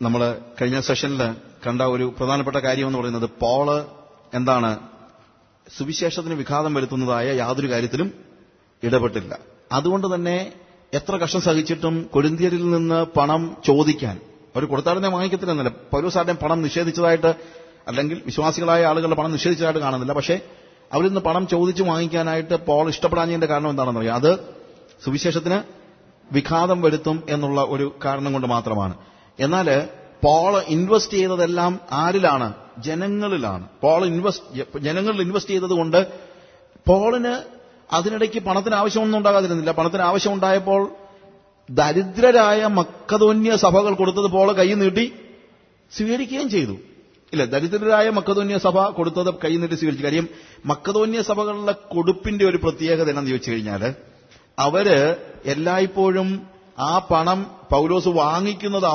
നമ്മൾ കഴിഞ്ഞ സെഷനിൽ കണ്ട ഒരു പ്രധാനപ്പെട്ട കാര്യം എന്ന് പറയുന്നത് പോള് എന്താണ് സുവിശേഷത്തിന് വിഘാതം വരുത്തുന്നതായ യാതൊരു കാര്യത്തിലും ഇടപെട്ടില്ല. അതുകൊണ്ട് തന്നെ എത്ര കഷ്ടം സഹിച്ചിട്ടും കൊരിന്ത്യരിൽ നിന്ന് പണം ചോദിക്കാൻ അവർ കൊടുത്താടുന്നെ വാങ്ങിക്കത്തില്ലെന്നല്ല. പൗലോസാരുടെ പണം നിഷേധിച്ചതായിട്ട് അല്ലെങ്കിൽ വിശ്വാസികളായ ആളുകളുടെ പണം നിഷേധിച്ചതായിട്ട് കാണുന്നില്ല. പക്ഷേ അവരിൽ നിന്ന് പണം ചോദിച്ചു വാങ്ങിക്കാനായിട്ട് പോൾ ഇഷ്ടപ്പെടാഞ്ഞതിന്റെ കാരണം എന്താണെന്ന് അറിയാം. അത് സുവിശേഷത്തിന് വിഘാതം വരുത്തും എന്നുള്ള ഒരു കാരണം കൊണ്ട് മാത്രമാണ്. എന്നാൽ പോൾ ഇൻവെസ്റ്റ് ചെയ്തതെല്ലാം ആരിലാണ്? ജനങ്ങളിലാണ്. ജനങ്ങളിൽ ഇൻവെസ്റ്റ് ചെയ്തതുകൊണ്ട് പോളിന് അതിനിടയ്ക്ക് പണത്തിന് ആവശ്യമൊന്നും ഉണ്ടാകാതിരുന്നില്ല. പണത്തിന് ആവശ്യമുണ്ടായപ്പോൾ ദരിദ്രരായ മക്കദോന്യ സഭകൾ കൊടുത്തത് പോള് കൈ നീട്ടി സ്വീകരിക്കുകയും ചെയ്തു. ഇല്ല, ദരിദ്രരായ മക്കദോന്യ സഭ കൊടുത്തത് കൈ നീട്ടി സ്വീകരിച്ചു. കാര്യം മക്കദോന്യ സഭകളുടെ കൊടുപ്പിന്റെ ഒരു പ്രത്യേകത എന്താണെന്ന് ചോദിച്ചു കഴിഞ്ഞാൽ അവര് എല്ലായ്പ്പോഴും ആ പണം പൗലോസ് വാങ്ങിക്കുന്നത്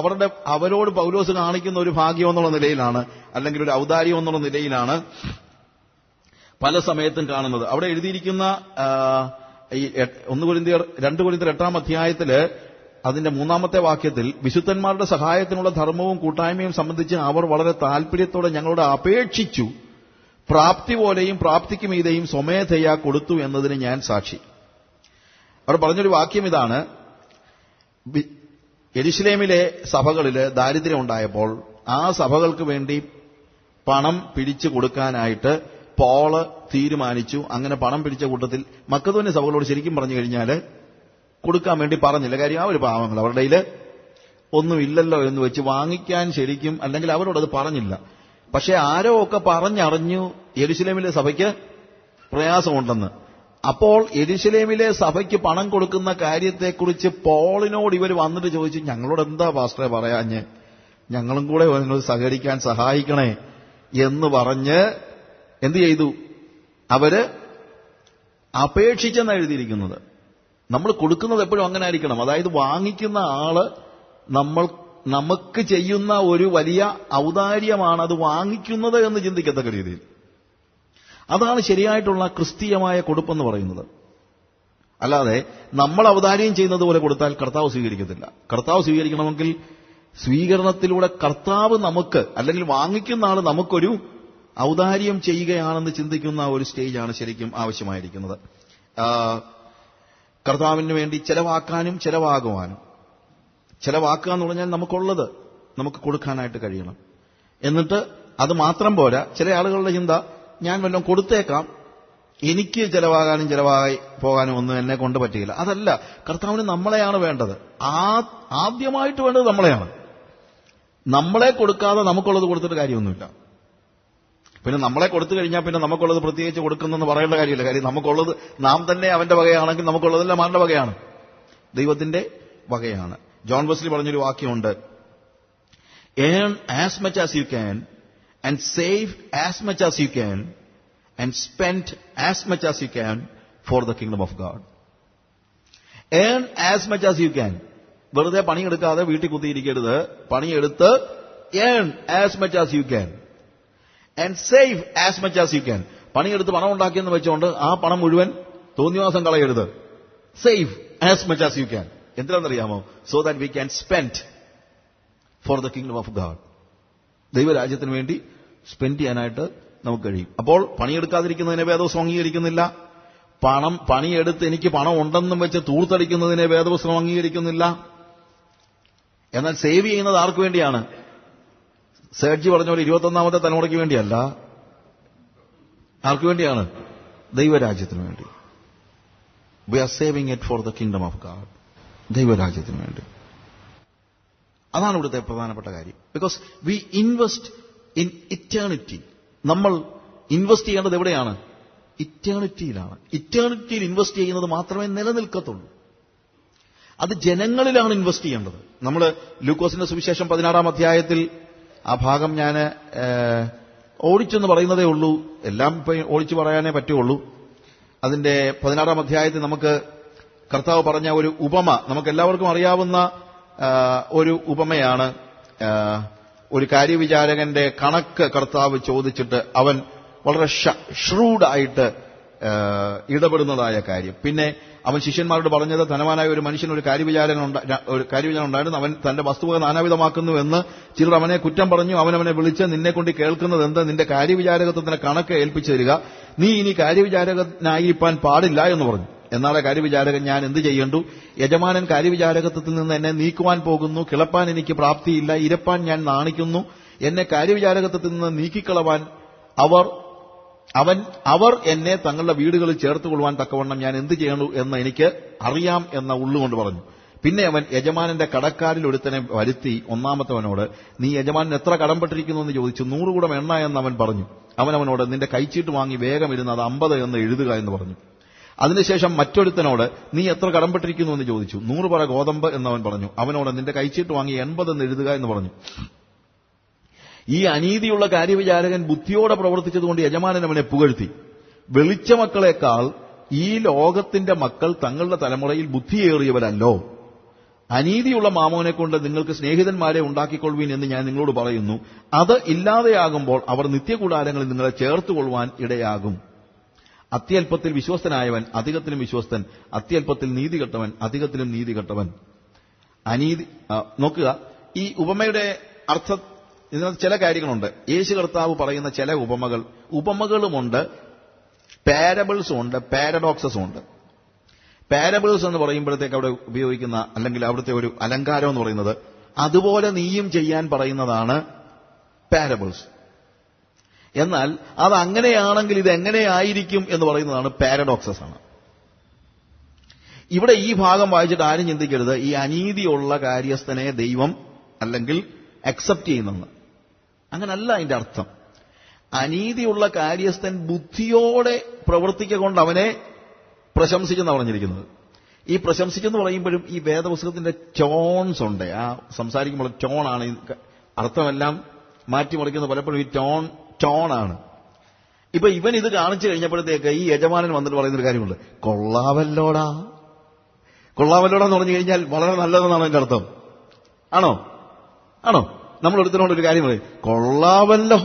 അവരോട് പൗലോസ് കാണിക്കുന്ന ഒരു ഭാഗ്യം എന്നുള്ള നിലയിലാണ്, അല്ലെങ്കിൽ ഒരു ഔദാര്യം എന്നുള്ള നിലയിലാണ് പല സമയത്തും കാണുന്നത്. അവിടെ എഴുതിയിരിക്കുന്ന 2 കൊരിന്ത്യർ 8 അധ്യായത്തില് അതിന്റെ 3 വാക്യത്തിൽ വിശുദ്ധന്മാരുടെ സഹായത്തിനുള്ള ധർമ്മവും കൂട്ടായ്മയും സംബന്ധിച്ച് അവർ വളരെ താല്പര്യത്തോടെ ഞങ്ങളോട് അപേക്ഷിച്ചു, പ്രാപ്തി പോലെയും പ്രാപ്തിക്ക് മീതെയും സ്വമേധയാ കൊടുത്തു എന്നതിന് ഞാൻ സാക്ഷി. അവർ പറഞ്ഞൊരു വാക്യം ഇതാണ്: യെരുശലേമിലെ സഭകളില് ദാരിദ്ര്യം ഉണ്ടായപ്പോൾ ആ സഭകൾക്ക് വേണ്ടി പണം പിടിച്ചു കൊടുക്കാനായിട്ട് പോള് തീരുമാനിച്ചു. അങ്ങനെ പണം പിടിച്ച കൂട്ടത്തിൽ മക്കദോന്യ സഭകളോട് ശരിക്കും പറഞ്ഞു കഴിഞ്ഞാൽ കൊടുക്കാൻ വേണ്ടി പറഞ്ഞില്ല. കാര്യം അവർ പാവങ്ങൾ, അവരുടെ കയ്യിൽ ഒന്നുമില്ലല്ലോ എന്ന് വെച്ച് വാങ്ങിക്കാൻ ശരിക്കും അല്ലെങ്കിൽ അവരോടത് പറഞ്ഞില്ല. പക്ഷെ ആരോ ഒക്കെ പറഞ്ഞറിഞ്ഞു യെരുശലേമിലെ സഭയ്ക്ക് പ്രയാസമുണ്ടെന്ന്. അപ്പോൾ യെരുശലേമിലെ സഭയ്ക്ക് പണം കൊടുക്കുന്ന കാര്യത്തെക്കുറിച്ച് പോളിനോട് ഇവർ വന്നിട്ട് ചോദിച്ചു, ഞങ്ങളോട് എന്താ പാസ്റ്ററെ പറയാഞ്ഞ്, ഞങ്ങളും കൂടെ നിങ്ങൾ സഹകരിക്കാൻ സഹായിക്കണേ എന്ന് പറഞ്ഞ് എന്ത് ചെയ്തു? അവര് അപേക്ഷിച്ചെന്ന് എഴുതിയിരിക്കുന്നത്. നമ്മൾ കൊടുക്കുന്നത് എപ്പോഴും അങ്ങനെ ആയിരിക്കണം. അതായത് വാങ്ങിക്കുന്ന ആള് നമുക്ക് ചെയ്യുന്ന ഒരു വലിയ ഔദാര്യമാണ് അത് വാങ്ങിക്കുന്നത് എന്ന് ചിന്തിക്കത്തക്ക രീതിയിൽ. അതാണ് ശരിയായിട്ടുള്ള ക്രിസ്തീയമായ കൊടുപ്പെന്ന് പറയുന്നത്. അല്ലാതെ നമ്മൾ ഔദാര്യം ചെയ്യുന്നത് പോലെ കൊടുത്താൽ കർത്താവ് സ്വീകരിക്കത്തില്ല. കർത്താവ് സ്വീകരിക്കണമെങ്കിൽ സ്വീകരണത്തിലൂടെ കർത്താവ് നമുക്ക്, അല്ലെങ്കിൽ വാങ്ങിക്കുന്ന ആൾ നമുക്കൊരു ഔദാര്യം ചെയ്യുകയാണെന്ന് ചിന്തിക്കുന്ന ഒരു സ്റ്റേജാണ് ശരിക്കും ആവശ്യമായിരിക്കുന്നത്. കർത്താവിന് വേണ്ടി ചെലവാക്കാനും ചെലവാകുവാനും. ചെലവാക്കുക എന്ന് പറഞ്ഞാൽ നമുക്കുള്ളത് നമുക്ക് കൊടുക്കാനായിട്ട് കഴിയണം. എന്നിട്ട് അത് മാത്രം പോരാ. ചില ആളുകളുടെ ചിന്ത, ഞാൻ വല്ലതും കൊടുത്തേക്കാം, എനിക്ക് ചെലവാകാനും ചെലവായി പോകാനും ഒന്നും എന്നെ കൊണ്ട് പറ്റുകയില്ല. അതല്ല, കർത്താവിന് നമ്മളെയാണ് വേണ്ടത്. ആദ്യമായിട്ട് വേണ്ടത് നമ്മളെയാണ്. നമ്മളെ കൊടുക്കാതെ നമുക്കുള്ളത് കൊടുത്തിട്ട് കാര്യമൊന്നുമില്ല. പിന്നെ നമ്മളെ കൊടുത്തു കഴിഞ്ഞാൽ പിന്നെ നമുക്കുള്ളത് പ്രത്യേകിച്ച് കൊടുക്കുന്നെന്ന് പറയേണ്ട കാര്യമില്ല. കാര്യം നമുക്കുള്ളത് നാം തന്നെ അവന്റെ വകയാണെങ്കിൽ നമുക്കുള്ളതെല്ലാം ആരുടെ വകയാണ്? ദൈവത്തിന്റെ വകയാണ്. ജോൺ വെസ്ലി പറഞ്ഞൊരു വാക്യമുണ്ട്: earn as much as you can and save as much as you can and spend as much as you can for the kingdom of God. Earn as much as you can. വെറുതെ പണിയെടുക്കാതെ വീട്ടിൽ കുത്തിയിരിക്കരുത്. പണിയെടുത്ത് earn as much as you can and save as much as you can. പണിയെടുത്ത് പണം ഉണ്ടാക്കിയെന്ന് വെച്ചുകൊണ്ട് ആ പണം മുഴുവൻ തോന്നിവാസം കളയരുത്. Save as much as you can. എന്തിനാണെന്നറിയാമോ? So that we can spend for the kingdom of God. ദൈവരാജ്യത്തിന് വേണ്ടി സ്പെൻഡ് ചെയ്യാനായിട്ട് നമുക്ക് കഴിയും. അപ്പോൾ പണിയെടുക്കാതിരിക്കുന്നതിനെ വേദപുസ്തകം അംഗീകരിക്കുന്നില്ല. പണിയെടുത്ത് എനിക്ക് പണം ഉണ്ടെന്നും വെച്ച് തൂർത്തടിക്കുന്നതിനെ വേദപുസ്തകം അംഗീകരിക്കുന്നില്ല. എന്നാൽ സേവ് ചെയ്യുന്നത് ആർക്ക് വേണ്ടിയാണ്? സേഡ്ജി പറഞ്ഞ പോലെ 21ാമത്തെ തലമുറയ്ക്ക് വേണ്ടിയല്ല. ആർക്ക് വേണ്ടിയാണ്? ദൈവരാജ്യത്തിന് വേണ്ടി. We are saving it for the kingdom of God. ദൈവരാജ്യത്തിന് വേണ്ടി. അതാണ് ഇവിടുത്തെ പ്രധാനപ്പെട്ട കാര്യം. Because we invest in eternity. നമ്മൾ ഇൻവെസ്റ്റ് ചെയ്യേണ്ടത് എവിടെയാണ്? ഇറ്റേണിറ്റിയിലാണ്. ഇറ്റേണിറ്റിയിൽ ഇൻവെസ്റ്റ് ചെയ്യുന്നത് മാത്രമേ നിലനിൽക്കത്തുള്ളൂ. അത് ജനങ്ങളിലാണ് ഇൻവെസ്റ്റ് ചെയ്യേണ്ടത്. നമ്മൾ ലൂക്കോസിന്റെ സുവിശേഷം 16 അധ്യായത്തിൽ ആ ഭാഗം ഞാൻ ഓടിച്ചെന്ന് പറയുന്നതേ ഉള്ളൂ. എല്ലാം ഇപ്പം ഓടിച്ചു പറയാനേ പറ്റുള്ളൂ. അതിന്റെ 16 അധ്യായത്തിൽ നമുക്ക് കർത്താവ് പറഞ്ഞ ഒരു ഉപമ, നമുക്ക് എല്ലാവർക്കും അറിയാവുന്ന ഒരു ഉപമയാണ്. ഒരു കാര്യവിചാരകന്റെ കണക്ക് കർത്താവ് ചോദിച്ചിട്ട് അവൻ വളരെ ഷ്രൂഡായിട്ട് ഇടപെടുന്നതായ കാര്യം. പിന്നെ അവൻ ശിഷ്യന്മാരോട് പറഞ്ഞത്, ധനവാനായ ഒരു മനുഷ്യൻ ഒരു കാര്യവിചാരം ഉണ്ടായിരുന്നു. അവൻ തന്റെ വസ്തുവക നാനാവിധമാക്കുന്നു എന്ന് ചിലർ അവനെ കുറ്റം പറഞ്ഞു. അവനെ വിളിച്ച്, നിന്നെ കൊണ്ട് കേൾക്കുന്നത് എന്ത്? നിന്റെ കാര്യവിചാരകത്വത്തിന്റെ കണക്ക് ഏൽപ്പിച്ചു തരിക. നീ ഇനി കാര്യവിചാരകനായിരിക്കാൻ പാടില്ല എന്ന് പറഞ്ഞു. എന്നാളെ കാര്യവിചാരകൻ, ഞാൻ എന്ത് ചെയ്യേണ്ടു? യജമാനൻ കാര്യവിചാരകത്വത്തിൽ നിന്ന് എന്നെ നീക്കുവാൻ പോകുന്നു. കിളപ്പാൻ എനിക്ക് പ്രാപ്തിയില്ല, ഇരപ്പാൻ ഞാൻ നാണിക്കുന്നു. എന്നെ കാര്യവിചാരകത്വത്തിൽ നിന്ന് നീക്കിക്കളവാൻ അവർ എന്നെ തങ്ങളുടെ വീടുകളിൽ ചേർത്തുകൊള്ളുവാൻ തക്കവണ്ണം ഞാൻ എന്ത് ചെയ്യണു എന്ന് എനിക്ക് അറിയാം എന്ന ഉള്ളുകൊണ്ട് പറഞ്ഞു. പിന്നെ അവൻ യജമാനന്റെ കടക്കാരിൽ ഒരുത്തനെ വരുത്തി ഒന്നാമത്തവനോട്, നീ യജമാനൻ എത്ര കടംപെട്ടിരിക്കുന്നു എന്ന് ചോദിച്ചു. 100 കുടം എണ്ണ എന്ന് അവൻ പറഞ്ഞു. അവനോട്, നിന്റെ കൈച്ചീട്ട് വാങ്ങി വേഗം ഇരുന്ന് അത് 50 എന്ന് എഴുതുക എന്ന് പറഞ്ഞു. അതിനുശേഷം മറ്റൊരുത്തനോട്, നീ എത്ര കടംപെട്ടിരിക്കുന്നു എന്ന് ചോദിച്ചു. 100 പറ ഗോതമ്പ് എന്നവൻ പറഞ്ഞു. അവനോട്, നിന്റെ കൈച്ചീട്ട് വാങ്ങി 80 എന്ന് എഴുതുക എന്ന് പറഞ്ഞു. ഈ അനീതിയുള്ള കാര്യവിചാരകൻ ബുദ്ധിയോടെ പ്രവർത്തിച്ചതുകൊണ്ട് യജമാനൻ അവനെ പുകഴ്ത്തി. വെളിച്ച മക്കളെക്കാൾ ഈ ലോകത്തിന്റെ മക്കൾ തങ്ങളുടെ തലമുറയിൽ ബുദ്ധിയേറിയവരല്ലോ. അനീതിയുള്ള മാമോനെ കൊണ്ട് നിങ്ങൾക്ക് സ്നേഹിതന്മാരെ ഉണ്ടാക്കിക്കൊള്ളുവീൻ എന്ന് ഞാൻ നിങ്ങളോട് പറയുന്നു. അത് ഇല്ലാതെയാകുമ്പോൾ അവർ നിത്യകൂടാരങ്ങളിൽ നിങ്ങളെ ചേർത്തുകൊള്ളുവാൻ ഇടയാകും. അത്യല്പത്തിൽ വിശ്വസ്തനായവൻ അധികത്തിലും വിശ്വസ്തൻ, അത്യല്പത്തിൽ നീതികെട്ടവൻ അധികത്തിലും നീതികെട്ടവൻ. നോക്കുക, ഈ ഉപമയുടെ അർത്ഥം, ഇതിനകത്ത് ചില കാര്യങ്ങളുണ്ട്. യേശു കർത്താവ് പറയുന്ന ചില ഉപമകളുമുണ്ട്, പാരബിൾസും ഉണ്ട്, പാരഡോക്സസും ഉണ്ട്. പാരബിൾസ് എന്ന് പറയുമ്പോഴത്തേക്ക് അവിടെ ഉപയോഗിക്കുന്ന, അല്ലെങ്കിൽ അവിടുത്തെ ഒരു അലങ്കാരം എന്ന് പറയുന്നത്, അതുപോലെ നീയും ചെയ്യാൻ പറയുന്നതാണ് പാരബിൾസ്. എന്നാൽ അത് അങ്ങനെയാണെങ്കിൽ ഇത് എങ്ങനെയായിരിക്കും എന്ന് പറയുന്നതാണ് പാരഡോക്സസ് ആണ്. ഇവിടെ ഈ ഭാഗം വായിച്ചിട്ട് ആരും ചിന്തിക്കരുത് ഈ അനീതിയുള്ള കാര്യസ്ഥനെ ദൈവം അല്ലെങ്കിൽ അക്സെപ്റ്റ് ചെയ്യുന്നെന്ന്. അങ്ങനല്ല അതിന്റെ അർത്ഥം. അനീതിയുള്ള കാര്യസ്ഥൻ ബുദ്ധിയോടെ പ്രവർത്തിക്കൊണ്ട് അവനെ പ്രശംസിച്ചെന്ന് പറഞ്ഞിരിക്കുന്നത്. ഈ പ്രശംസിച്ചെന്ന് പറയുമ്പോഴും ഈ വേദപുസ്തകത്തിന്റെ ടോൺസ് ഉണ്ട്. ആ സംസാരിക്കുമ്പോൾ ടോണാണ് അർത്ഥമെല്ലാം മാറ്റിമറിക്കുന്നത്. പലപ്പോഴും ഈ ടോണാണ്. ഇപ്പൊ ഇവൻ ഇത് കാണിച്ചു കഴിഞ്ഞപ്പോഴത്തേക്ക് ഈ യജമാനൻ വന്നിട്ട് പറയുന്നൊരു കാര്യമുണ്ട്, കൊള്ളാവല്ലോടാ എന്ന് പറഞ്ഞു കഴിഞ്ഞാൽ വളരെ നല്ലതെന്നാണ് അതിന്റെ അർത്ഥം. ആണോ? നമ്മൾ ഒരുത്തിനോടൊരു കാര്യം പറയും, കൊള്ളാവല്ലോ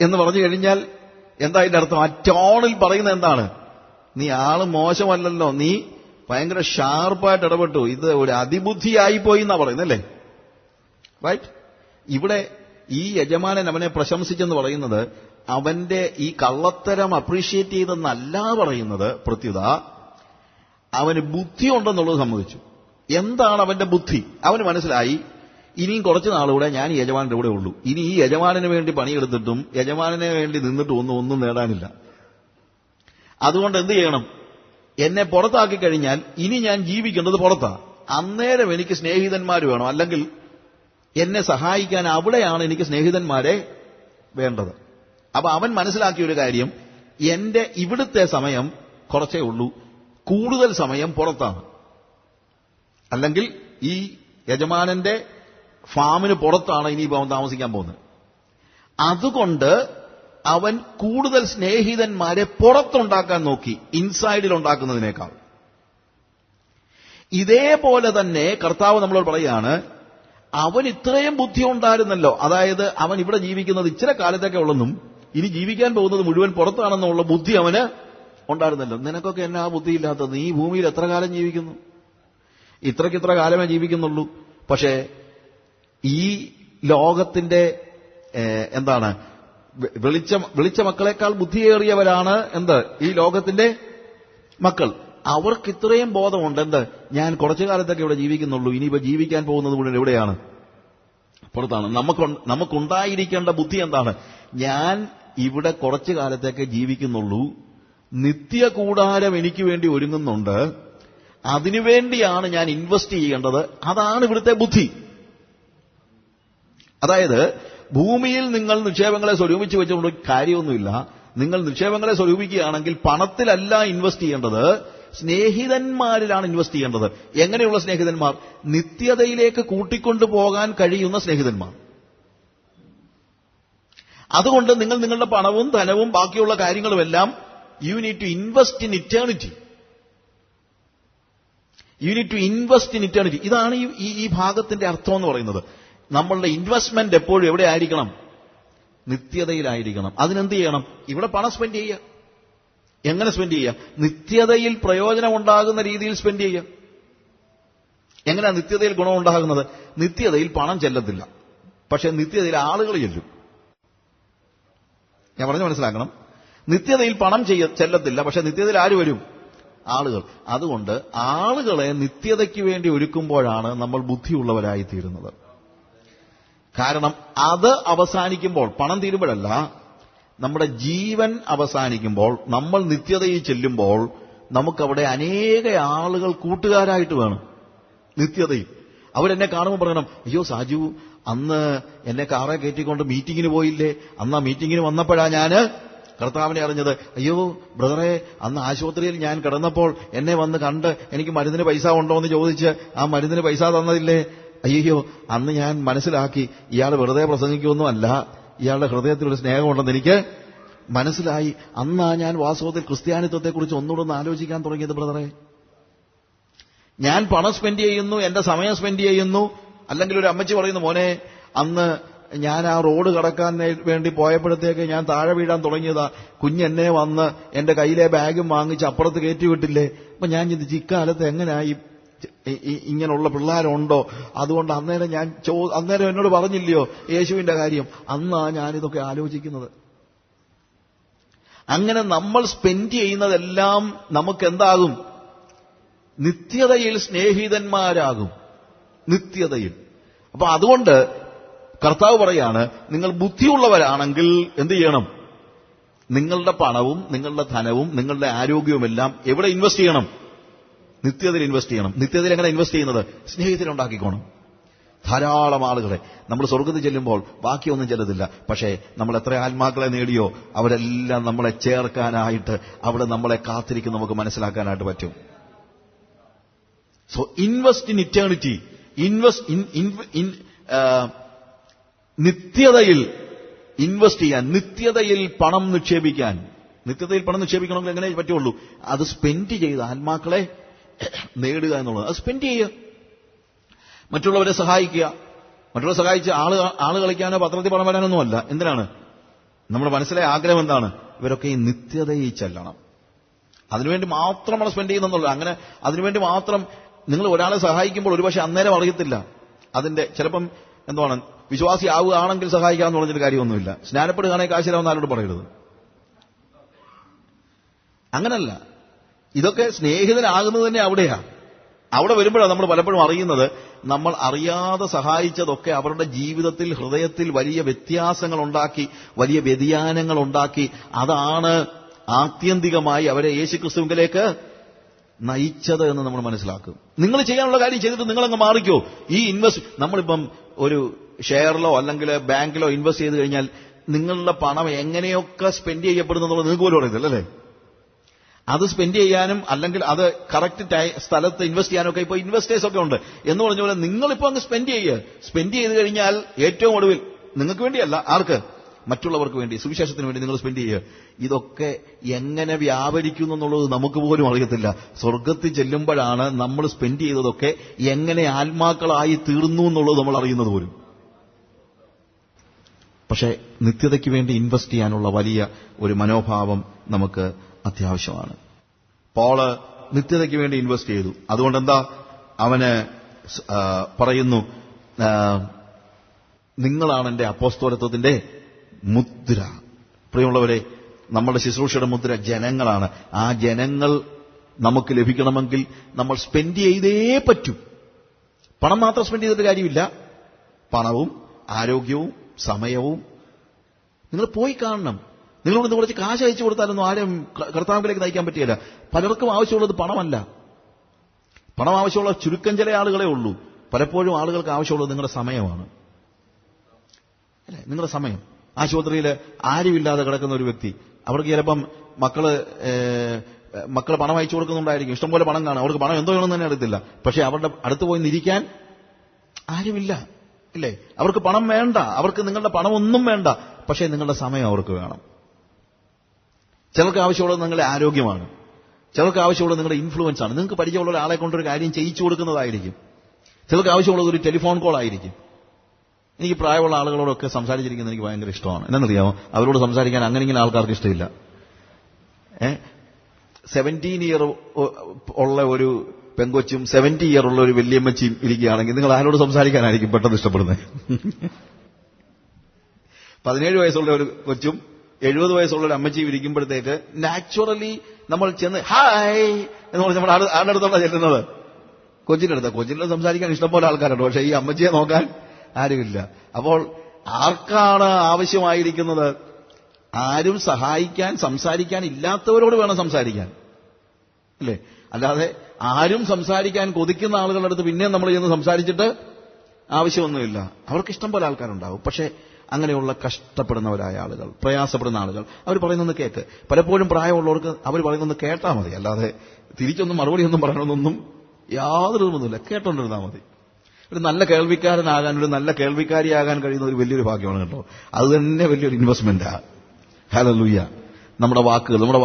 എന്ന് പറഞ്ഞു കഴിഞ്ഞാൽ എന്താ അതിന്റെ അർത്ഥം? ആ ടോണിൽ പറയുന്നത് എന്താണ്? നീ ആള് മോശമല്ലല്ലോ, നീ ഭയങ്കര ഷാർപ്പായിട്ട് ഇടപെട്ടു, ഇത് ഒരു അതിബുദ്ധിയായിപ്പോയി എന്നാ പറയുന്നല്ലേ, റൈറ്റ്? ഇവിടെ ഈ യജമാനൻ അവനെ പ്രശംസിച്ചെന്ന് പറയുന്നത് അവന്റെ ഈ കള്ളത്തരം അപ്രീഷിയേറ്റ് ചെയ്തെന്നല്ല പറയുന്നത്. പ്രത്യുത അവന് ബുദ്ധി ഉണ്ടെന്നുള്ളത് സമ്മതിച്ചു. എന്താണ് അവന്റെ ബുദ്ധി? അവന് മനസ്സിലായി, ഇനിയും കുറച്ച് നാളുകൂടെ ഞാൻ ഈ യജമാനന്റെ കൂടെ ഉള്ളൂ. ഇനി ഈ യജമാനന് വേണ്ടി പണിയെടുത്തിട്ടും യജമാനനെ വേണ്ടി നിന്നിട്ടും ഒന്നും നേടാനില്ല. അതുകൊണ്ട് എന്ത് ചെയ്യണം? എന്നെ പുറത്താക്കി കഴിഞ്ഞാൽ ഇനി ഞാൻ ജീവിക്കേണ്ടത് പുറത്താണ്. അന്നേരം എനിക്ക് സ്നേഹിതന്മാർ വേണം, അല്ലെങ്കിൽ എന്നെ സഹായിക്കാൻ അവിടെയാണ് എനിക്ക് സ്നേഹിതന്മാരെ വേണ്ടത്. അപ്പൊ അവൻ മനസ്സിലാക്കിയ ഒരു കാര്യം, എന്റെ ഇവിടുത്തെ സമയം കുറച്ചേ ഉള്ളൂ, കൂടുതൽ സമയം പുറത്താണ്, അല്ലെങ്കിൽ ഈ യജമാനന്റെ ഫാമിന് പുറത്താണ് ഇനി അവൻ താമസിക്കാൻ പോകുന്നത്. അതുകൊണ്ട് അവൻ കൂടുതൽ സ്നേഹിതന്മാരെ പുറത്തുണ്ടാക്കാൻ നോക്കി, ഇൻസൈഡിൽ ഉണ്ടാക്കുന്നതിനേക്കാൾ. ഇതേപോലെ തന്നെ കർത്താവ് നമ്മളോട് പറയാണ്, അവൻ ഇത്രയും ബുദ്ധി ഉണ്ടായിരുന്നല്ലോ, അതായത് അവൻ ഇവിടെ ജീവിക്കുന്നത് ഇച്ചിരി കാലത്തൊക്കെ ഉള്ളെന്നും ഇനി ജീവിക്കാൻ പോകുന്നത് മുഴുവൻ പുറത്താണെന്നുള്ള ബുദ്ധി അവന് ഉണ്ടായിരുന്നല്ലോ. നിനക്കൊക്കെ എന്നാ ബുദ്ധിയില്ലാത്തത്? നീ ഭൂമിയിൽ എത്ര കാലം ജീവിക്കുന്നു? ഇത്ര കാലമേ ജീവിക്കുന്നുള്ളൂ. പക്ഷേ ഈ ലോകത്തിന്റെ എന്താണ്, വിളിച്ച മക്കളെക്കാൾ ബുദ്ധിയേറിയവരാണ് ഈ ലോകത്തിന്റെ മക്കൾ. അവർക്ക് ഇത്രയും ബോധമുണ്ട്, ഞാൻ കുറച്ചു കാലത്തൊക്കെ ഇവിടെ ജീവിക്കുന്നുള്ളൂ, ഇനിയിപ്പോ ജീവിക്കാൻ പോകുന്നത് മുഴുവൻ എവിടെയാണ്? പുറത്താണ്. നമുക്കുണ്ടായിരിക്കേണ്ട ബുദ്ധി എന്താണ്? ഞാൻ ഇവിടെ കുറച്ചു കാലത്തേക്ക് ജീവിക്കുന്നുള്ളൂ, നിത്യകൂടാരം എനിക്ക് വേണ്ടി ഒരുങ്ങുന്നുണ്ട്, അതിനുവേണ്ടിയാണ് ഞാൻ ഇൻവെസ്റ്റ് ചെയ്യേണ്ടത്. അതാണ് ഇവിടുത്തെ ബുദ്ധി. അതായത് ഭൂമിയിൽ നിങ്ങൾ നിക്ഷേപങ്ങളെ സ്വരൂപിച്ചു വെച്ചുകൊണ്ട് കാര്യമൊന്നുമില്ല. നിങ്ങൾ നിക്ഷേപങ്ങളെ സ്വരൂപിക്കുകയാണെങ്കിൽ പണത്തിലല്ല ഇൻവെസ്റ്റ് ചെയ്യേണ്ടത്, സ്നേഹിതന്മാരിലാണ് ഇൻവെസ്റ്റ് ചെയ്യേണ്ടത്. എങ്ങനെയുള്ള സ്നേഹിതന്മാർ? നിത്യതയിലേക്ക് കൂട്ടിക്കൊണ്ടു പോകാൻ കഴിയുന്ന സ്നേഹിതന്മാർ. അതുകൊണ്ട് നിങ്ങൾ നിങ്ങളുടെ പണവും ധനവും ബാക്കിയുള്ള കാര്യങ്ങളുമെല്ലാം you need to invest in eternity. ഇതാണ് ഈ ഭാഗത്തിന്റെ അർത്ഥം എന്ന് പറയുന്നത്. നമ്മളുടെ ഇൻവെസ്റ്റ്മെന്റ് എപ്പോഴും എവിടെ ആയിരിക്കണം? നിത്യതയിലായിരിക്കണം. അതിനെന്ത് ചെയ്യണം? ഇവിടെ പണം സ്പെൻഡ് ചെയ്യുക. എങ്ങനെ സ്പെൻഡ് ചെയ്യുക? നിത്യതയിൽ പ്രയോജനമുണ്ടാകുന്ന രീതിയിൽ സ്പെൻഡ് ചെയ്യുക. എങ്ങനെയാ നിത്യതയിൽ ഗുണമുണ്ടാകുന്നത്? നിത്യതയിൽ പണം ചെല്ലത്തില്ല, പക്ഷെ നിത്യതയിൽ ആളുകൾ ചെല്ലും. ഞാൻ പറഞ്ഞു മനസ്സിലാക്കണം. നിത്യതയിൽ പണം ചെല്ലത്തില്ല, പക്ഷെ നിത്യതയിൽ ആര് വരും? ആളുകൾ. അതുകൊണ്ട് ആളുകളെ നിത്യതയ്ക്ക് വേണ്ടി ഒരുക്കുമ്പോഴാണ് നമ്മൾ ബുദ്ധിയുള്ളവരായിത്തീരുന്നത്. കാരണം അത് അവസാനിക്കുമ്പോൾ, പണം തീരുമ്പോഴല്ല, നമ്മുടെ ജീവൻ അവസാനിക്കുമ്പോൾ, നമ്മൾ നിത്യതയിൽ ചെല്ലുമ്പോൾ നമുക്കവിടെ അനേക ആളുകൾ കൂട്ടുകാരായിട്ട് വേണം. നിത്യതയിൽ അവരെന്നെ കാണുമ്പോൾ പറയണം, അയ്യോ സാജു അന്ന് എന്നെ കാറെ കയറ്റിക്കൊണ്ട് മീറ്റിങ്ങിന് പോയില്ലേ, അന്ന് ആ മീറ്റിങ്ങിന് വന്നപ്പോഴാ ഞാന് കർത്താവിനെ അറിഞ്ഞത്. അയ്യോ ബ്രദറെ, അന്ന് ആശുപത്രിയിൽ ഞാൻ കിടന്നപ്പോൾ എന്നെ വന്ന് കണ്ട് എനിക്ക് മരുന്നിന് പൈസ ഉണ്ടോ എന്ന് ചോദിച്ച് ആ മരുന്നിന് പൈസ തന്നതില്ലേ. അയ്യോ അന്ന് ഞാൻ മനസ്സിലാക്കി ഇയാൾ വെറുതെ പ്രസംഗിക്കുമൊന്നുമല്ല, ഇയാളുടെ ഹൃദയത്തിലൊരു സ്നേഹമുണ്ടെന്ന് എനിക്ക് മനസ്സിലായി. അന്നാ ഞാൻ വാസ്തവത്തിൽ ക്രിസ്ത്യാനിത്വത്തെക്കുറിച്ച് ഒന്നുകൂടെ ഒന്ന് ആലോചിക്കാൻ തുടങ്ങിയത് ബ്രദറെ. ഞാൻ പണം സ്പെൻഡ് ചെയ്യുന്നു, എന്റെ സമയം സ്പെൻഡ് ചെയ്യുന്നു. അല്ലെങ്കിൽ ഒരു അമ്മച്ചി പറയുന്നു, മോനെ അന്ന് ഞാൻ ആ റോഡ് കടക്കാൻ വേണ്ടി പോയപ്പോഴത്തേക്ക് ഞാൻ താഴെ വീഴാൻ തുടങ്ങിയതാ, കുഞ്ഞെന്നെ വന്ന് എന്റെ കയ്യിലെ ബാഗും വാങ്ങിച്ച് അപ്പുറത്ത് കയറ്റി വിട്ടില്ലേ. അപ്പൊ ഞാൻ ചിന്തിച്ചു, ഇക്കാലത്ത് എങ്ങനെയായി ഇങ്ങനെയുള്ള പിള്ളേരുണ്ടോ? അതുകൊണ്ട് അന്നേരം എന്നോട് പറഞ്ഞില്ലയോ യേശുവിന്റെ കാര്യം? അന്നാ ഞാനിതൊക്കെ ആലോചിക്കുന്നത്. അങ്ങനെ നമ്മൾ സ്പെൻഡ് ചെയ്യുന്നതെല്ലാം നമുക്കെന്താകും? നിത്യതയിൽ സ്നേഹിതന്മാരാകും. നിത്യതയിൽ. അപ്പൊ അതുകൊണ്ട് കർത്താവ് പറയാണ്, നിങ്ങൾ ബുദ്ധിയുള്ളവരാണെങ്കിൽ എന്ത് ചെയ്യണം? നിങ്ങളുടെ പണവും നിങ്ങളുടെ ധനവും നിങ്ങളുടെ ആരോഗ്യവുമെല്ലാം എവിടെ ഇൻവെസ്റ്റ് ചെയ്യണം? നിത്യതയിൽ ഇൻവെസ്റ്റ് ചെയ്യണം. നിത്യതയിൽ എങ്ങനെ ഇൻവെസ്റ്റ് ചെയ്യുന്നത്? സ്നേഹിതരുണ്ടാക്കിക്കോണം. ധാരാളം ആളുകളെ. നമ്മൾ സ്വർഗ്ഗത്തിൽ ചെല്ലുമ്പോൾ ബാക്കിയൊന്നും ചെല്ലത്തില്ല, പക്ഷേ നമ്മൾ എത്ര ആത്മാക്കളെ നേടിയോ അവരെല്ലാം നമ്മളെ ചേർക്കാനായിട്ട് അവിടെ നമ്മളെ കാത്തിരിക്കും, നമുക്ക് മനസ്സിലാക്കാനായിട്ട് പറ്റും. So invest in eternity. Invest നിത്യതയിൽ ഇൻവെസ്റ്റ് ചെയ്യാൻ, നിത്യതയിൽ പണം നിക്ഷേപിക്കാൻ. നിത്യതയിൽ പണം നിക്ഷേപിക്കണമെങ്കിൽ എങ്ങനെ പറ്റുള്ളൂ? അത് സ്പെൻഡ് ചെയ്ത് ആത്മാക്കളെ നേടുക എന്നുള്ളത്. അത് സ്പെൻഡ് ചെയ്യുക, മറ്റുള്ളവരെ സഹായിക്കുക. മറ്റുള്ളവരെ സഹായിച്ച് ആള് കളിക്കാനോ പത്രത്തിൽ പണം വരാനൊന്നുമല്ല. എന്തിനാണ്? നമ്മുടെ മനസ്സിലെ ആഗ്രഹം എന്താണ്? ഇവരൊക്കെ ഈ നിത്യതയിൽ ചെല്ലണം. അതിനുവേണ്ടി മാത്രമാണ് സ്പെൻഡ് ചെയ്യുന്നുള്ളത്. അങ്ങനെ അതിനുവേണ്ടി മാത്രം നിങ്ങൾ ഒരാളെ സഹായിക്കുമ്പോൾ ഒരുപക്ഷെ അന്നേരം അറിയത്തില്ല അതിന്റെ, ചിലപ്പം എന്താണ്, വിശ്വാസി ആവുകയാണെങ്കിൽ സഹായിക്കാമെന്ന് പറഞ്ഞൊരു കാര്യമൊന്നുമില്ല. സ്നാനപ്പെടുകയാണെങ്കിൽ കാശിലാവുന്ന ആരോട് പറയരുത്. അങ്ങനല്ല. ഇതൊക്കെ സ്നേഹിതനാകുന്നത് തന്നെ അവിടെയാ. അവിടെ വരുമ്പോഴാണ് നമ്മൾ പലപ്പോഴും അറിയുന്നത്, നമ്മൾ അറിയാതെ സഹായിച്ചതൊക്കെ അവരുടെ ജീവിതത്തിൽ, ഹൃദയത്തിൽ വലിയ വ്യത്യാസങ്ങൾ ഉണ്ടാക്കി, വലിയ വ്യതിയാനങ്ങൾ ഉണ്ടാക്കി. അതാണ് ആത്യന്തികമായി അവരെ യേശുക്രിസ്തുവിലേക്ക് നയിച്ചത് എന്ന് നമ്മൾ മനസ്സിലാക്കും. നിങ്ങൾ ചെയ്യാനുള്ള കാര്യം ചെയ്തിട്ട് നിങ്ങളങ്ങ് മാറിക്കോ. ഈ നമ്മളിപ്പം ഒരു ഷെയറിലോ അല്ലെങ്കിൽ ബാങ്കിലോ ഇൻവെസ്റ്റ് ചെയ്ത് കഴിഞ്ഞാൽ നിങ്ങളുടെ പണം എങ്ങനെയൊക്കെ സ്പെൻഡ് ചെയ്യപ്പെടുന്നുള്ളത് നിങ്ങൾക്ക് പോലും അറിയത്തില്ല, അല്ലേ? അത് സ്പെൻഡ് ചെയ്യാനും അല്ലെങ്കിൽ അത് കറക്റ്റ് സ്ഥലത്ത് ഇൻവെസ്റ്റ് ചെയ്യാനൊക്കെ ഇപ്പോൾ ഇൻവെസ്റ്റേഴ്സ് ഒക്കെ ഉണ്ട് എന്ന് പറഞ്ഞ പോലെ നിങ്ങളിപ്പോൾ അങ്ങ് സ്പെൻഡ് ചെയ്യുക. സ്പെൻഡ് ചെയ്ത് കഴിഞ്ഞാൽ ഏറ്റവും ഒടുവിൽ നിങ്ങൾക്ക് വേണ്ടിയല്ല, ആർക്ക്? മറ്റുള്ളവർക്ക് വേണ്ടി, സുവിശേഷത്തിന് വേണ്ടി നിങ്ങൾ സ്പെൻഡ് ചെയ്യുക. ഇതൊക്കെ എങ്ങനെ വ്യാപരിക്കുന്നു എന്നുള്ളത് നമുക്ക് പോലും അറിയത്തില്ല. സ്വർഗത്തിൽ ചെല്ലുമ്പോഴാണ് നമ്മൾ സ്പെൻഡ് ചെയ്തതൊക്കെ എങ്ങനെ ആത്മാക്കളായി തീർന്നു എന്നുള്ളത് നമ്മൾ അറിയുന്നത് പോലും. പക്ഷേ നിത്യതയ്ക്ക് വേണ്ടി ഇൻവെസ്റ്റ് ചെയ്യാനുള്ള വലിയ ഒരു മനോഭാവം നമുക്ക് അത്യാവശ്യമാണ്. പോള് നിത്യതയ്ക്ക് വേണ്ടി ഇൻവെസ്റ്റ് ചെയ്തു. അതുകൊണ്ട് എന്താ അവന് പറയുന്നു, നിങ്ങളാണ് എന്റെ അപ്പോസ്തലത്വത്തിന്റെ മുദ്ര. പ്രിയമുള്ളവരെ, നമ്മുടെ ശുശ്രൂഷയുടെ മുദ്ര ജനങ്ങളാണ്. ആ ജനങ്ങൾ നമുക്ക് ലഭിക്കണമെങ്കിൽ നമ്മൾ സ്പെൻഡ് ചെയ്തേ പറ്റൂ. പണം മാത്രം സ്പെൻഡ് ചെയ്തിട്ട് കാര്യമില്ല. പണവും ആരോഗ്യവും സമയവും നിങ്ങൾ പോയി കാണണം. നിങ്ങളോട് കുറച്ച് കാശ് അയച്ചു കൊടുത്താലൊന്നും ആരും കർത്താവിലേക്ക് നയിക്കാൻ പറ്റിയില്ല. പലർക്കും ആവശ്യമുള്ളത് പണമല്ല. പണം ആവശ്യമുള്ള ചുരുക്കം ചില ആളുകളെ ഉള്ളൂ. പലപ്പോഴും ആളുകൾക്ക് ആവശ്യമുള്ളത് നിങ്ങളുടെ സമയമാണ്, അല്ലേ? നിങ്ങളുടെ സമയം. ആശുപത്രിയിൽ ആരുമില്ലാതെ കിടക്കുന്ന ഒരു വ്യക്തി, അവർക്ക് ചിലപ്പം മക്കൾ പണം അയച്ചു കൊടുക്കുന്നുണ്ടായിരിക്കും, ഇഷ്ടംപോലെ പണം കാണും, അവർക്ക് പണം എന്തോ വേണമെന്ന് തന്നെ അറിയത്തില്ല. പക്ഷെ അവരുടെ അടുത്ത് പോയി നിരിക്കാൻ ആരുമില്ല, ഇല്ലേ? അവർക്ക് പണം വേണ്ട, അവർക്ക് നിങ്ങളുടെ പണമൊന്നും വേണ്ട, പക്ഷേ നിങ്ങളുടെ സമയം അവർക്ക് വേണം. ചിലർക്ക് ആവശ്യമുള്ളത് നിങ്ങളുടെ ആരോഗ്യമാണ്, ചിലർക്ക് ആവശ്യമുള്ളത് നിങ്ങളുടെ ഇൻഫ്ലുവൻസ് ആണ്. നിങ്ങൾക്ക് പരിചയമുള്ള ഒരാളെ കൊണ്ടൊരു കാര്യം ചെയ്യിച്ചു കൊടുക്കുന്നതായിരിക്കും. ചിലർക്ക് ആവശ്യമുള്ളത് ഒരു ടെലിഫോൺ കോൾ ആയിരിക്കും. എനിക്ക് പ്രായമുള്ള ആളുകളോടൊക്കെ സംസാരിച്ചിരിക്കുന്നത് എനിക്ക് ഭയങ്കര ഇഷ്ടമാണ്. എന്നറിയാമോ? അവരോട് സംസാരിക്കാൻ അങ്ങനെ ഇങ്ങനെ ആൾക്കാർക്ക് ഇഷ്ടമില്ല. 17 ഇയർ ഉള്ള ഒരു പെങ്കൊച്ചും 70 ഇയർ ഉള്ള ഒരു വല്യമ്മച്ചിയും ഇരിക്കുകയാണെങ്കിൽ നിങ്ങൾ ആരോട് സംസാരിക്കാനായിരിക്കും പെട്ടെന്ന് ഇഷ്ടപ്പെടുന്നത്? 17 വയസ്സുള്ള ഒരു കൊച്ചും 70 വയസ്സുള്ള ഒരു അമ്മച്ചിയും ഇരിക്കുമ്പോഴത്തേക്ക് നാച്ചുറലി നമ്മൾ ചെന്ന് ഹായ് എന്ന് പറഞ്ഞ് നമ്മൾ ആരുടെ അടുത്തോടെ ചെല്ലുന്നത്? കൊച്ചിന്റെ അടുത്ത് സംസാരിക്കാൻ ഇഷ്ടംപോലെ ആൾക്കാരുണ്ട്, പക്ഷെ ഈ അമ്മച്ചിയെ നോക്കാൻ ആരുമില്ല. അപ്പോൾ ആർക്കാണ് ആവശ്യമായിരിക്കുന്നത്? ആരും സഹായിക്കാൻ സംസാരിക്കാൻ ഇല്ലാത്തവരോട് വേണം സംസാരിക്കാൻ, അല്ലേ? അല്ലാതെ ആരും സംസാരിക്കാൻ കൊതിക്കുന്ന ആളുകളുടെ അടുത്ത് പിന്നെയും നമ്മൾ ചെന്ന് സംസാരിച്ചിട്ട് ആവശ്യമൊന്നുമില്ല. അവർക്ക് ഇഷ്ടം പോലെ ആൾക്കാരുണ്ടാവും. പക്ഷെ അങ്ങനെയുള്ള കഷ്ടപ്പെടുന്നവരായ ആളുകൾ, പ്രയാസപ്പെടുന്ന ആളുകൾ, അവർ പറയുന്നൊന്ന് കേൾക്ക്. പലപ്പോഴും പ്രായമുള്ളവർക്ക് അവർ പറയുന്നൊന്ന് കേട്ടാൽ മതി, അല്ലാതെ തിരിച്ചൊന്നും മറുപടിയൊന്നും പറയണമെന്നൊന്നും യാതൊരു ഒന്നുമില്ല. കേട്ടോണ്ടിരുന്നാൽ മതി. ഒരു നല്ല കേൾവിക്കാരനാകാൻ, ഒരു നല്ല കേൾവിക്കാരിയാകാൻ കഴിയുന്ന ഒരു വലിയൊരു ഭാഗ്യമാണ് കേട്ടോ. അത് തന്നെ വലിയൊരു ഇൻവെസ്റ്റ്മെന്റാ. ഹല്ലേലൂയ. നമ്മുടെ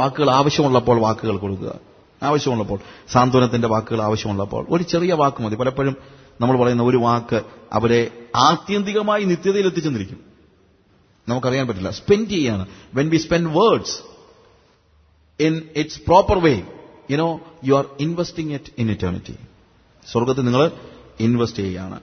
വാക്കുകൾ ആവശ്യമുള്ളപ്പോൾ വാക്കുകൾ കൊടുക്കുക. ആവശ്യമുള്ളപ്പോൾ സാന്ത്വനത്തിന്റെ വാക്കുകൾ ആവശ്യമുള്ളപ്പോൾ ഒരു ചെറിയ വാക്ക് മതി. പലപ്പോഴും നമ്മൾ പറയുന്ന ഒരു വാക്ക് അവരെ ആത്യന്തികമായി നിത്യതയിൽ എത്തിച്ചെന്നിരിക്കും. നമുക്കറിയാൻ പറ്റില്ല. സ്പെൻഡ് ചെയ്യാണ്. When we spend words in its proper way, you are investing it in eternity. സ്വർഗത്തിൽ നിങ്ങൾ ഇൻവെസ്റ്റ് ചെയ്യുകയാണ്.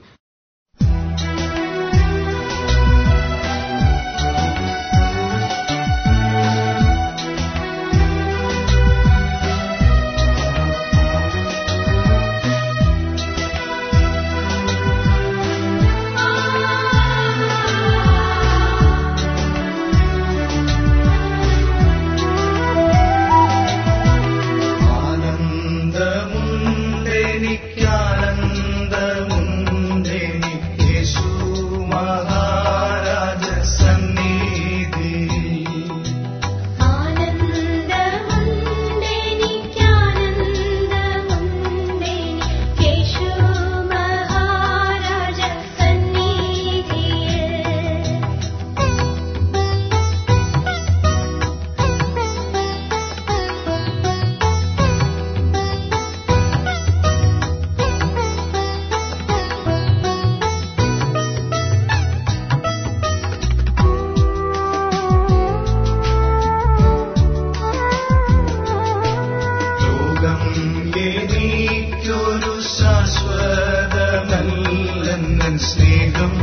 സ്നേഹം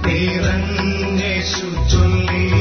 നിറഞ്ഞേശു ചൊല്ലി